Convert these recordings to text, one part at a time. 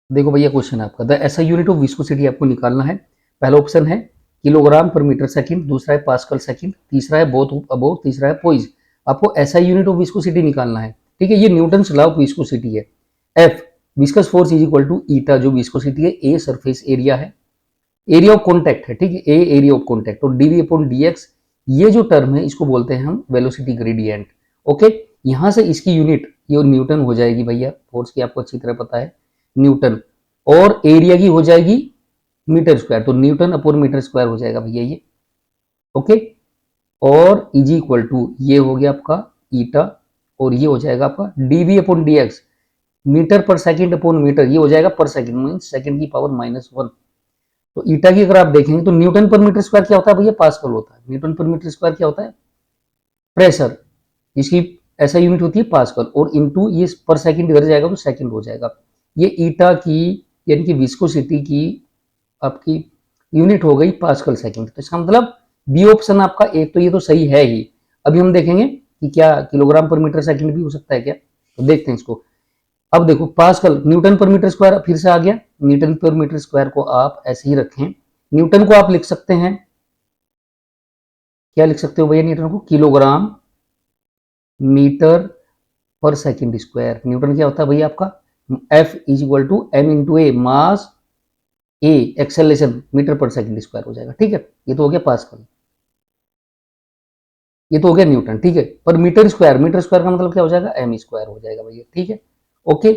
देखो भैया क्वेश्चन आपका, the SI unit of viscosity आपको निकालना है। पहला ऑप्शन है किलोग्राम पर मीटर सेकंड, दूसरा है पास्कल सेकंड, तीसरा है बोथ अबोव, तीसरा है पोइज। आपको एसआई यूनिट ऑफ विस्कोसिटी निकालना है, ठीक है। ये न्यूटन्स लॉ ऑफ विस्कोसिटी है। F viscous force is equal to eta, जो विस्कोसिटी है, ए सरफेस एरिया है, एरिया ऑफ कॉन्टैक्ट है, ठीक है, ए एरिया ऑफ कॉन्टैक्ट, और डीवी अपॉन डीएक्स ये जो टर्म है इसको बोलते हैं हम वेलोसिटी ग्रेडियंट। ओके, यहां से इसकी यूनिट ये न्यूटन हो जाएगी भैया, फोर्स की आपको अच्छी तरह पता है न्यूटन, और एरिया की हो जाएगी मीटर स्क्वायर, तो न्यूटन अपॉन मीटर स्क्वायर हो जाएगा भैया ये। ओके, और इज इक्वल टू ये हो गया आपका ईटा, और ये हो जाएगा आपका DV upon dx, metre per second upon metre, ये हो जाएगा पर सेकंड, मीन्स सेकंड की पावर -1। तो ईटा की अगर आप देखेंगे तो न्यूटन पर मीटर स्क्वायर क्या होता है भैया, पास्कल होता है। न्यूटन पर मीटर स्क्वायर क्या होता है, प्रेशर, इसकी ऐसा यूनिट होती है पास्कल, और इनटू ये पर सेकंड इधर जाएगा तो सेकंड हो जाएगा। ये ईटा की यानी कि विस्कोसिटी की आपकी यूनिट हो गई पास्कल सेकंड। तो इसका मतलब बी ऑप्शन आपका एक तो ये तो सही है ही। अभी हम देखेंगे कि क्या किलोग्राम पर मीटर सेकंड भी हो सकता है क्या, तो देखते हैं इसको। अब देखो पास्कल न्यूटन पर मीटर स्क्वायर फिर से आ गया, न्यूटन पर मीटर स्क्वायर को आप ऐसे ही रखें। न्यूटन को आप लिख सकते हैं, क्या लिख सकते हो भैया न्यूटन को, kilogram metre per second square. Newton क्या होता है भैया आपका, F is equal to M into A, mass A acceleration metre per second square हो जाएगा, ठीक है। ये तो हो गया पास्कल, ये तो हो गया न्यूटन, ठीक है। पर मीटर स्क्वायर, मीटर स्क्वायर का मतलब क्या हो जाएगा, एम स्क्वायर हो जाएगा भैया, ठीक है। ओके,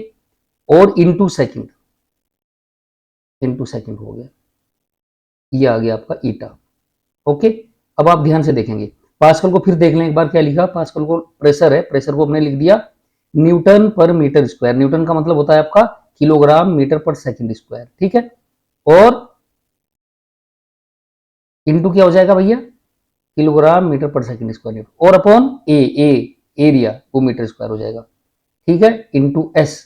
और इनटू सेकंड, इनटू सेकंड हो गया, ये आ गया आपका ईटा। ओके, अब आप ध्यान से देखेंगे पास्कल को, फिर देख लें एक बार क्या लिखा। पास्कल को प्रेशर है, प्रेशर को हमने लिख दिया न्यूटन पर मीटर स्क्वायर, न्यूटन का मतलब होता है आपका kilogram metre per second square, ठीक है। और इनटू क्या हो जाएगा भैया, kilogram metre per second square, और अपॉन ए, एरिया वो मीटर स्क्वायर हो जाएगा, ठीक है, इनटू एस,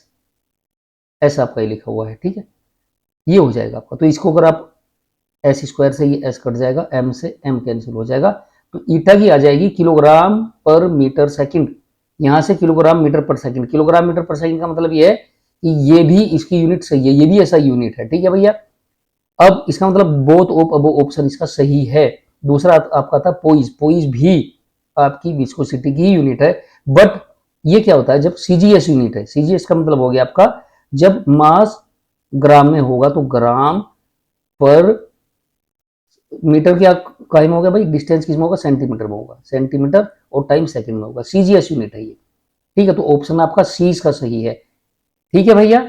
एस आपका ये लिखा हुआ है, ठीक है। ये हो जाएगा आपका, तो इसको अगर आप एस स्क्वायर से ये एस कट जाएगा, एम से एम कैंसिल हो जाएगा, तो ईटा की आ जाएगी किलोग्राम पर मीटर सेकंड। यहां से kilogram metre per second, kilogram metre per second का मतलब ये है कि ये भी इसकी यूनिट सही है, ये भी ऐसा यूनिट है, ठीक है भैया। अब इसका मतलब बोथ अब ऑप्शन इसका सही है। दूसरा आपका था पोइज, पोइज भी आपकी विस्कोसिटी की यूनिट है, बट ये क्या होता है जब सीजीएस यूनिट है, सीजीएस का मतलब हो गया आपका जब मास ग्राम में होगा तो ग्राम पर मीटर क्या टाइम होगा भाई, डिस्टेंस किसमें होगा, सेंटीमीटर में होगा, सेंटीमीटर और टाइम सेकंड में होगा, सीजीएस यूनिट है ये, ठीक है। तो ऑप्शन आपका सी इसका सही है, ठीक है भैया।